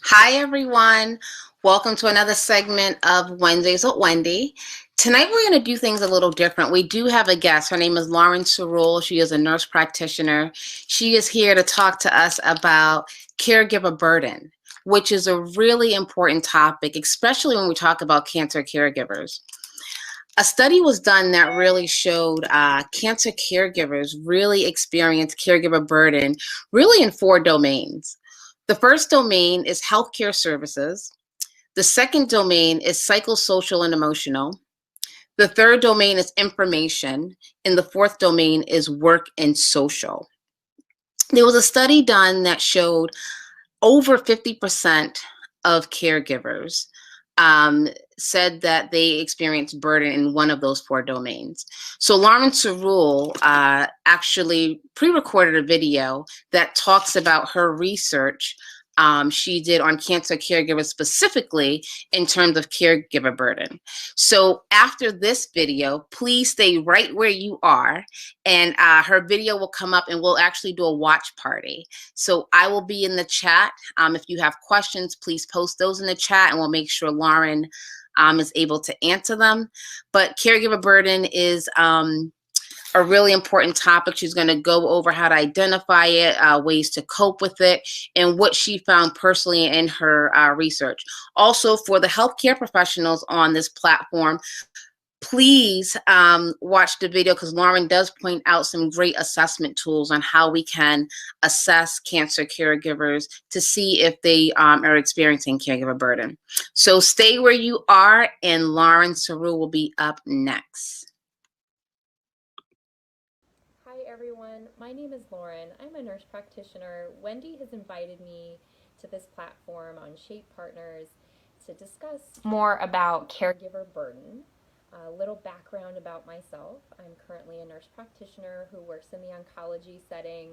Hi, everyone. Welcome to another segment of Wednesdays with Wendy. Tonight, we're going to do things a little different. We do have a guest. Her name is Lauren Cerule. She is a nurse practitioner. She is here to talk to us about caregiver burden, which is a really important topic, especially when we talk about cancer caregivers. A study was done that really showed cancer caregivers really experience caregiver burden really in 4 domains. The first domain is healthcare services. The second domain is psychosocial and emotional. The third domain is information. And the fourth domain is work and social. There was a study done that showed over 50% of caregivers said that they experienced burden in one of those 4 domains. So Lauren Cerule actually pre-recorded a video that talks about her research she did on cancer caregivers specifically in terms of caregiver burden. So after this video, please stay right where you are, and her video will come up and we'll actually do a watch party. So I will be in the chat. If you have questions, please post those in the chat and we'll make sure Lauren is able to answer them. But caregiver burden is a really important topic. She's going to go over how to identify it, ways to cope with it, and what she found personally in her research. Also, for the healthcare professionals on this platform, please watch the video because Lauren does point out some great assessment tools on how we can assess cancer caregivers to see if they are experiencing caregiver burden. So stay where you are, and Lauren Cerule will be up next. Hi everyone, my name is Lauren. I'm a nurse practitioner. Wendy has invited me to this platform on Shape Partners to discuss more about caregiver burden. A little background about myself. I'm currently a nurse practitioner who works in the oncology setting.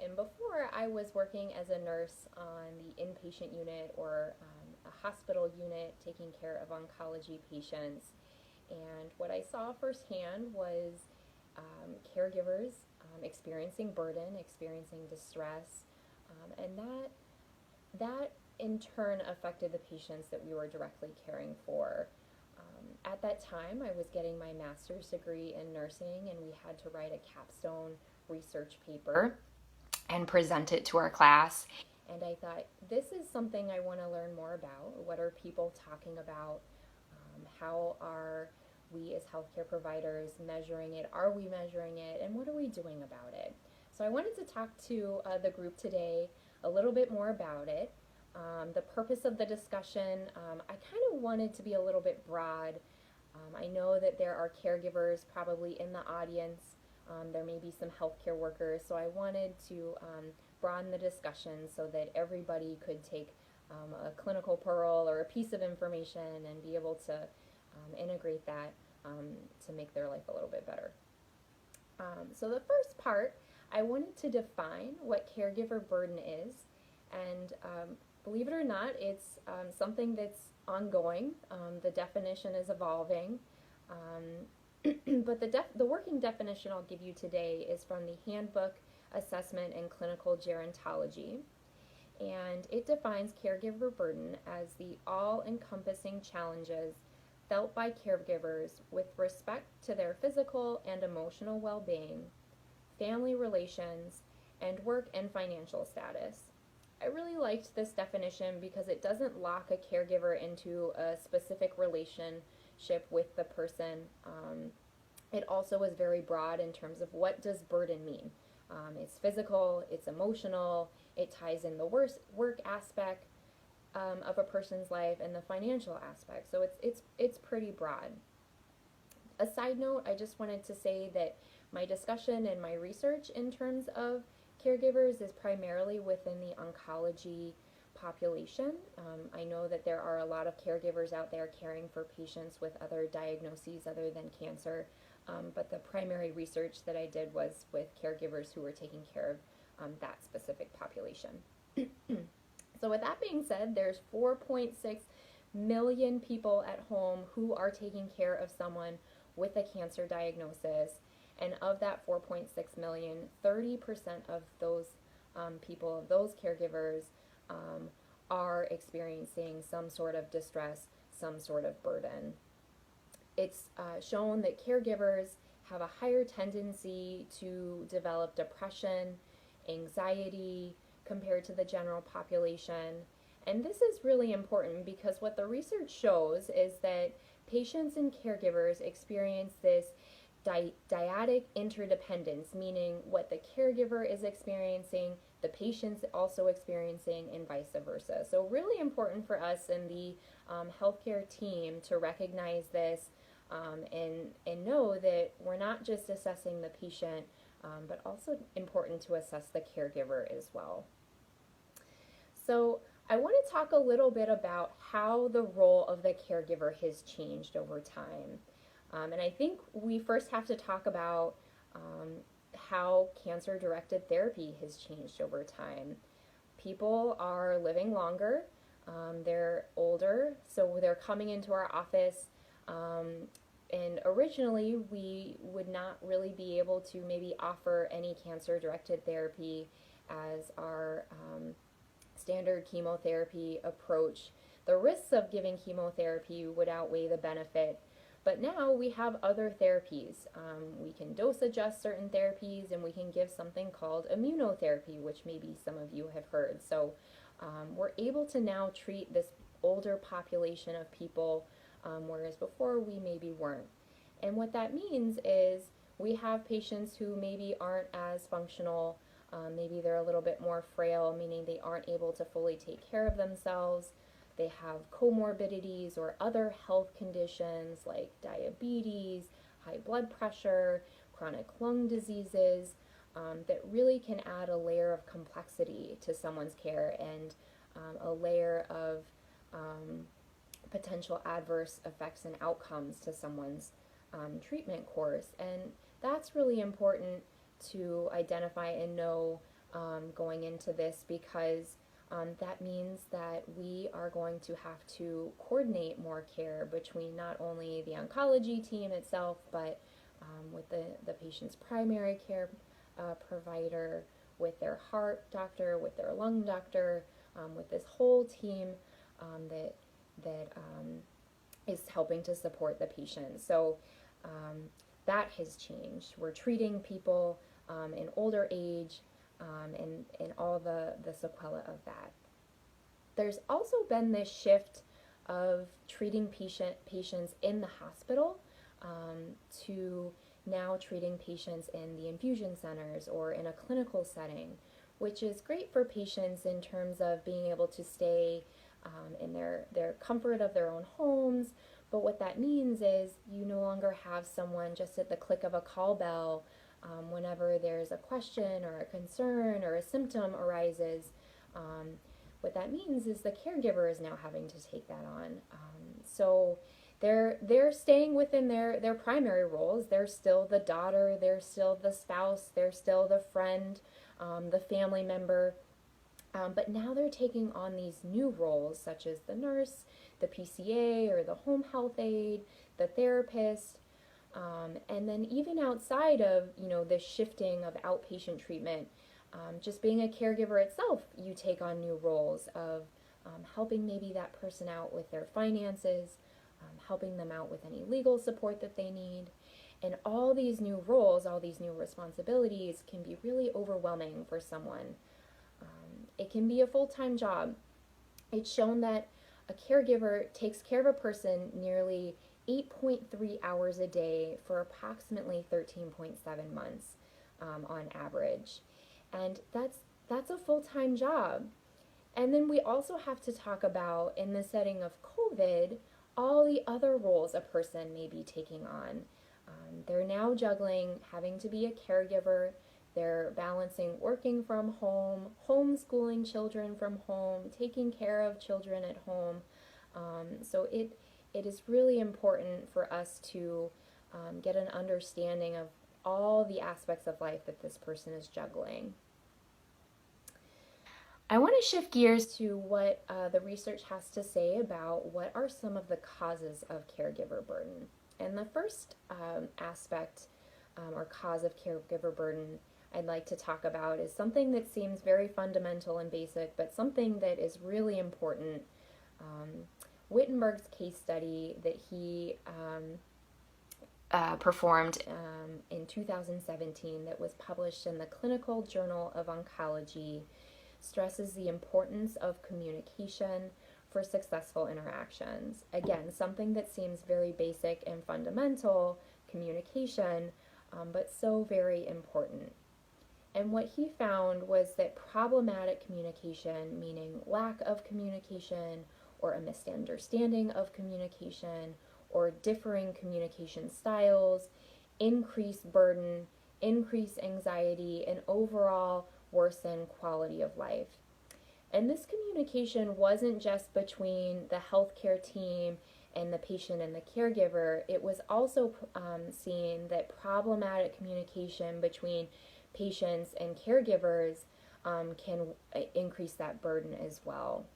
And before, I was working as a nurse on the inpatient unit or a hospital unit taking care of oncology patients. And what I saw firsthand was caregivers experiencing burden, experiencing distress, and that in turn affected the patients that we were directly caring for. At that time, I was getting my master's degree in nursing, and we had to write a capstone research paper and present it to our class. And I thought, this is something I want to learn more about. What are people talking about? How are we as healthcare providers measuring it? Are we measuring it? And what are we doing about it? So I wanted to talk to the group today a little bit more about it. The purpose of the discussion, I kind of wanted to be a little bit broad. I know that there are caregivers probably in the audience. There may be some healthcare workers, so I wanted to broaden the discussion so that everybody could take a clinical pearl or a piece of information and be able to integrate that to make their life a little bit better. So the first part, I wanted to define what caregiver burden is, and believe it or not, it's something that's ongoing. The definition is evolving, but the working definition I'll give you today is from the Handbook, Assessment, and Clinical Gerontology, and it defines caregiver burden as the all-encompassing challenges felt by caregivers with respect to their physical and emotional well-being, family relations, and work and financial status. I really liked this definition because it doesn't lock a caregiver into a specific relationship with the person. It also is very broad in terms of what does burden mean. It's physical, it's emotional, it ties in the work aspect of a person's life and the financial aspect. So it's pretty broad. A side note, I just wanted to say that my discussion and my research in terms of caregivers is primarily within the oncology population. I know that there are a lot of caregivers out there caring for patients with other diagnoses other than cancer, but the primary research that I did was with caregivers who were taking care of that specific population. So with that being said, there's 4.6 million people at home who are taking care of someone with a cancer diagnosis. And of that 4.6 million, 30% of those people, of those caregivers, are experiencing some sort of distress, some sort of burden. It's shown that caregivers have a higher tendency to develop depression, anxiety compared to the general population. And this is really important because what the research shows is that patients and caregivers experience this dyadic interdependence, meaning what the caregiver is experiencing, the patient's also experiencing, and vice versa. So really important for us in the healthcare team to recognize this and know that we're not just assessing the patient, but also important to assess the caregiver as well. So I want to talk a little bit about how the role of the caregiver has changed over time. And I think we first have to talk about how cancer-directed therapy has changed over time. People are living longer, they're older, so they're coming into our office, and originally we would not really be able to maybe offer any cancer-directed therapy as our standard chemotherapy approach. The risks of giving chemotherapy would outweigh the benefit. But now we have other therapies. We can dose adjust certain therapies, and we can give something called immunotherapy, which maybe some of you have heard. So we're able to now treat this older population of people, whereas before we maybe weren't. And what that means is we have patients who maybe aren't as functional. Maybe they're a little bit more frail, meaning they aren't able to fully take care of themselves. They have comorbidities or other health conditions like diabetes, high blood pressure, chronic lung diseases, that really can add a layer of complexity to someone's care and a layer of potential adverse effects and outcomes to someone's treatment course. And that's really important to identify and know going into this, because that means that we are going to have to coordinate more care between not only the oncology team itself, but with the patient's primary care provider, with their heart doctor, with their lung doctor, with this whole team that is helping to support the patient. So that has changed. We're treating people in older age, and all the sequelae of that. There's also been this shift of treating patients in the hospital to now treating patients in the infusion centers or in a clinical setting, which is great for patients in terms of being able to stay in their comfort of their own homes. But what that means is you no longer have someone just at the click of a call bell whenever there's a question or a concern or a symptom arises. What that means is the caregiver is now having to take that on. So they're staying within their primary roles. They're still the daughter, they're still the spouse, they're still the friend, the family member. But now they're taking on these new roles, such as the nurse, the PCA or the home health aide, the therapist. And then even outside of, the shifting of outpatient treatment, just being a caregiver itself, you take on new roles of helping maybe that person out with their finances, helping them out with any legal support that they need. And all these new roles, all these new responsibilities can be really overwhelming for someone. It can be a full-time job. It's shown that a caregiver takes care of a person nearly 8.3 hours a day for approximately 13.7 months on average. And that's a full-time job. And then we also have to talk about, in the setting of COVID, all the other roles a person may be taking on. They're now juggling having to be a caregiver. They're balancing working from home, homeschooling children from home, taking care of children at home. So it is really important for us to get an understanding of all the aspects of life that this person is juggling. I want to shift gears to what the research has to say about what are some of the causes of caregiver burden. And the first aspect or cause of caregiver burden I'd like to talk about is something that seems very fundamental and basic, but something that is really important. Um, Wittenberg's case study that he performed in 2017 that was published in the Clinical Journal of Oncology stresses the importance of communication for successful interactions. Again, something that seems very basic and fundamental, communication, but so very important. And what he found was that problematic communication, meaning lack of communication or a misunderstanding of communication or differing communication styles, increase burden, increase anxiety, and overall worsen quality of life. And this communication wasn't just between the healthcare team and the patient and the caregiver. It was also seen that problematic communication between patients and caregivers can increase that burden as well.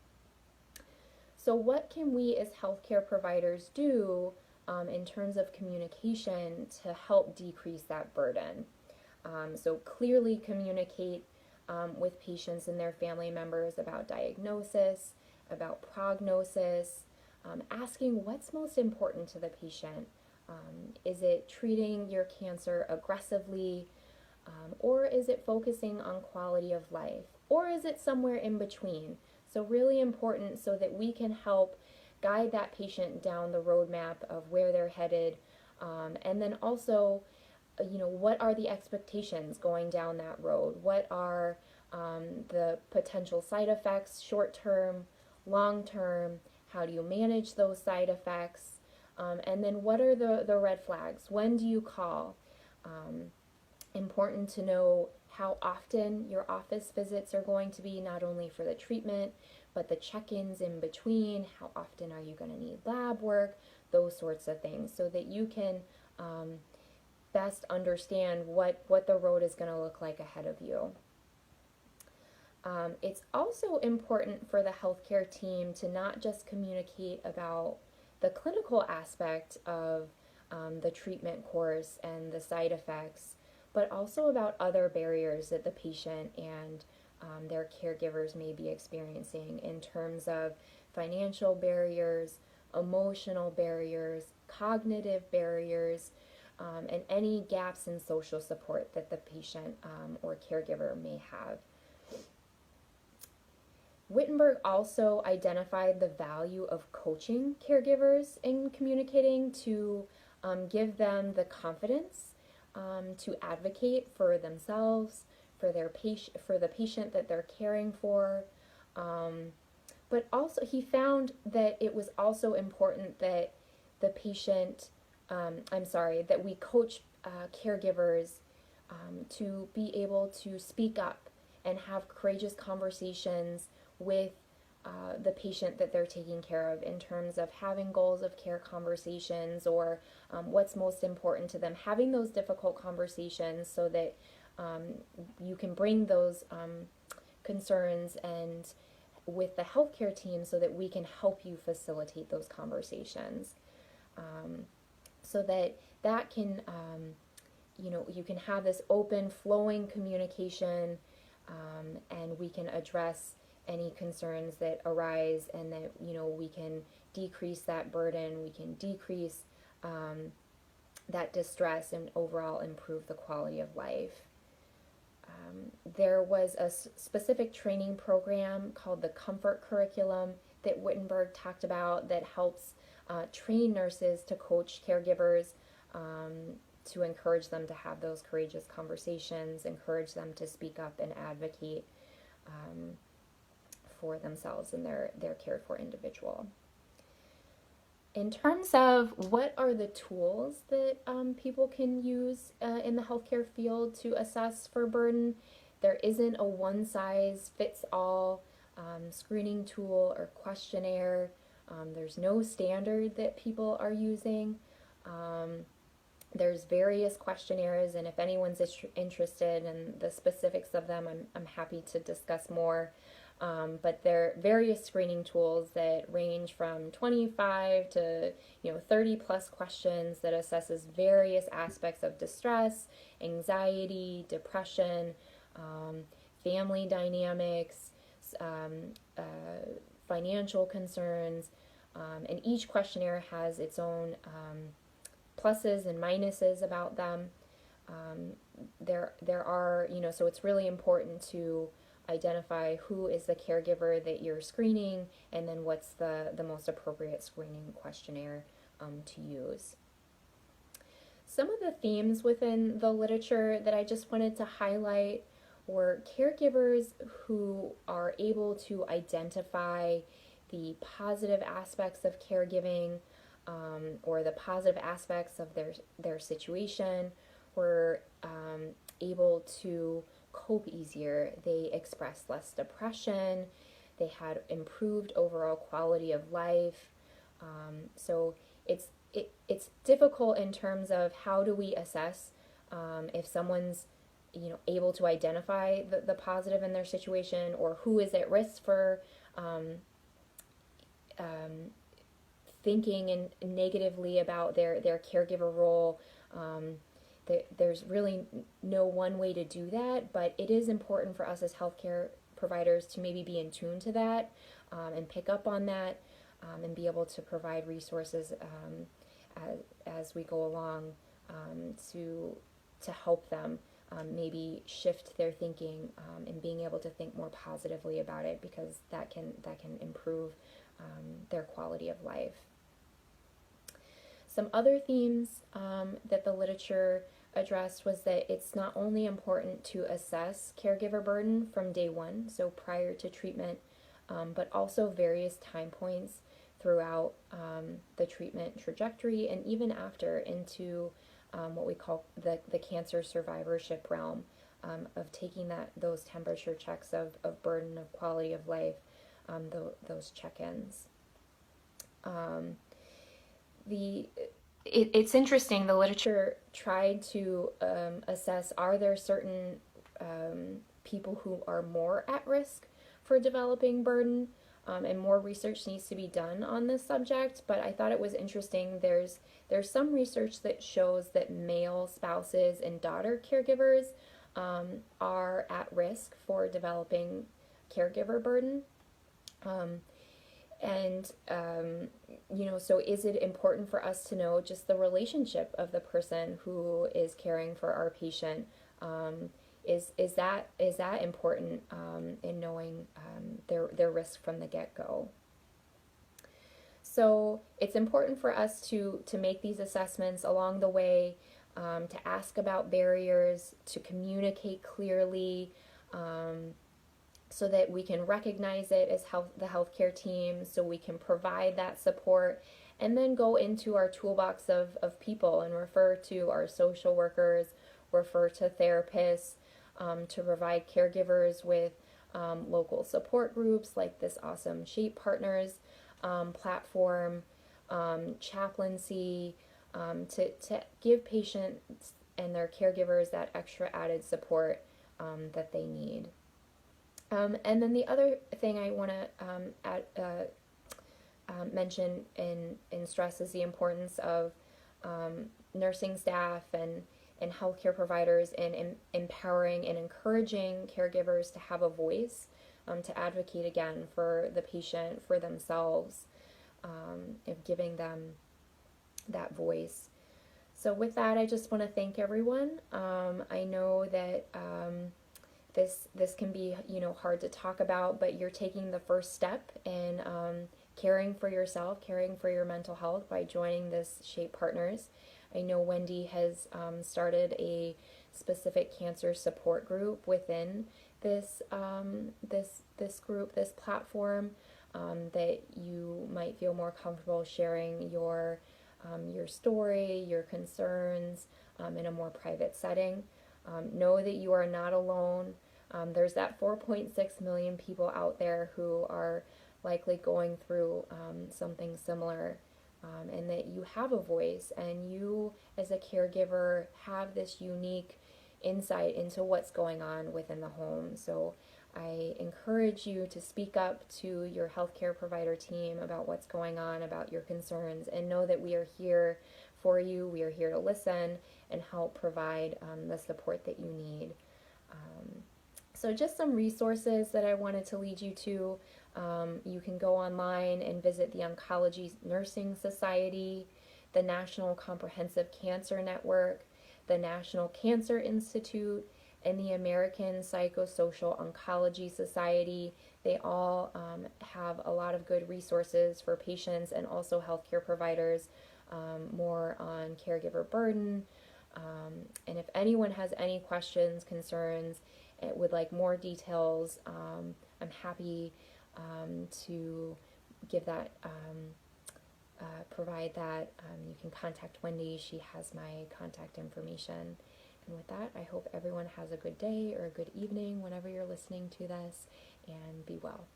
So what can we as healthcare providers do in terms of communication to help decrease that burden? So clearly communicate with patients and their family members about diagnosis, about prognosis, asking what's most important to the patient. Is it treating your cancer aggressively, or is it focusing on quality of life, or is it somewhere in between? So really important so that we can help guide that patient down the roadmap of where they're headed, and then also, what are the expectations going down that road? What are the potential side effects, short term, long term? How do you manage those side effects? And then what are the red flags? When do you call? Important to know how often your office visits are going to be, not only for the treatment, but the check-ins in between. How often are you going to need lab work? Those sorts of things, so that you can best understand what the road is going to look like ahead of you. It's also important for the healthcare team to not just communicate about the clinical aspect of the treatment course and the side effects, but also about other barriers that the patient and their caregivers may be experiencing in terms of financial barriers, emotional barriers, cognitive barriers, and any gaps in social support that the patient or caregiver may have. Wittenberg also identified the value of coaching caregivers in communicating to give them the confidence to advocate for themselves, for the patient that they're caring for. But also, he found that it was also important that the patient, that we coach caregivers to be able to speak up and have courageous conversations with the patient that they're taking care of, in terms of having goals of care conversations, or what's most important to them, having those difficult conversations so that you can bring those concerns and with the healthcare team so that we can help you facilitate those conversations, so that can you can have this open flowing communication, and we can address any concerns that arise, and that we can decrease that burden, we can decrease that distress, and overall improve the quality of life. There was a specific training program called the Comfort Curriculum that Wittenberg talked about that helps train nurses to coach caregivers, to encourage them to have those courageous conversations, encourage them to speak up and advocate for themselves and their cared for individual. In terms of what are the tools that people can use in the healthcare field to assess for burden, there isn't a one-size-fits-all screening tool or questionnaire. There's no standard that people are using. There's various questionnaires, and if anyone's interested in the specifics of them, I'm happy to discuss more. But there are various screening tools that range from 25 to 30 plus questions that assesses various aspects of distress, anxiety, depression, family dynamics, um, financial concerns, and each questionnaire has its own pluses and minuses about them. There are, so it's really important to identify who is the caregiver that you're screening, and then what's the most appropriate screening questionnaire to use. Some of the themes within the literature that I just wanted to highlight were caregivers who are able to identify the positive aspects of caregiving, or the positive aspects of their situation, were able to cope easier. They expressed less depression. They had improved overall quality of life. So it's difficult in terms of how do we assess if someone's able to identify the positive in their situation, or who is at risk for thinking and negatively about their caregiver role. There's really no one way to do that, but it is important for us as healthcare providers to maybe be in tune to that, and pick up on that, and be able to provide resources as we go along, to help them maybe shift their thinking, and being able to think more positively about it, because that can improve their quality of life. Some other themes that the literature addressed was that it's not only important to assess caregiver burden from day one, so prior to treatment, but also various time points throughout the treatment trajectory, and even after, into what we call the cancer survivorship realm, of taking those temperature checks of burden, of quality of life, those check-ins. It's interesting, the literature tried to assess, are there certain people who are more at risk for developing burden, and more research needs to be done on this subject, but I thought it was interesting. There's some research that shows that male spouses and daughter caregivers are at risk for developing caregiver burden. So is it important for us to know just the relationship of the person who is caring for our patient? Is that important in knowing their risk from the get-go? So it's important for us to make these assessments along the way, to ask about barriers, to communicate clearly, so that we can recognize it as the healthcare team, so we can provide that support, and then go into our toolbox of people and refer to our social workers, refer to therapists, to provide caregivers with local support groups like this awesome Shape Partners platform, chaplaincy, to give patients and their caregivers that extra added support that they need. And then the other thing I want to mention and stress is the importance of nursing staff and healthcare providers in empowering and encouraging caregivers to have a voice, to advocate again for the patient, for themselves, of giving them that voice. So with that, I just want to thank everyone. I know that this can be hard to talk about, but you're taking the first step in caring for yourself, caring for your mental health by joining this Shape Partners. I know Wendy has started a specific cancer support group within this group, this platform, that you might feel more comfortable sharing your story, your concerns, in a more private setting. Know that you are not alone. There's that 4.6 million people out there who are likely going through something similar, and that you have a voice, and you as a caregiver have this unique insight into what's going on within the home. So I encourage you to speak up to your healthcare provider team about what's going on, about your concerns, and know that we are here for you. We are here to listen and help provide the support that you need. So just some resources that I wanted to lead you to. You can go online and visit the Oncology Nursing Society, the National Comprehensive Cancer Network, the National Cancer Institute, and the American Psychosocial Oncology Society. They all have a lot of good resources for patients and also healthcare providers, more on caregiver burden. And if anyone has any questions, concerns, would like more details, I'm happy to give that, provide that. You can contact Wendy. She has my contact information. And with that, I hope everyone has a good day or a good evening whenever you're listening to this, and be well.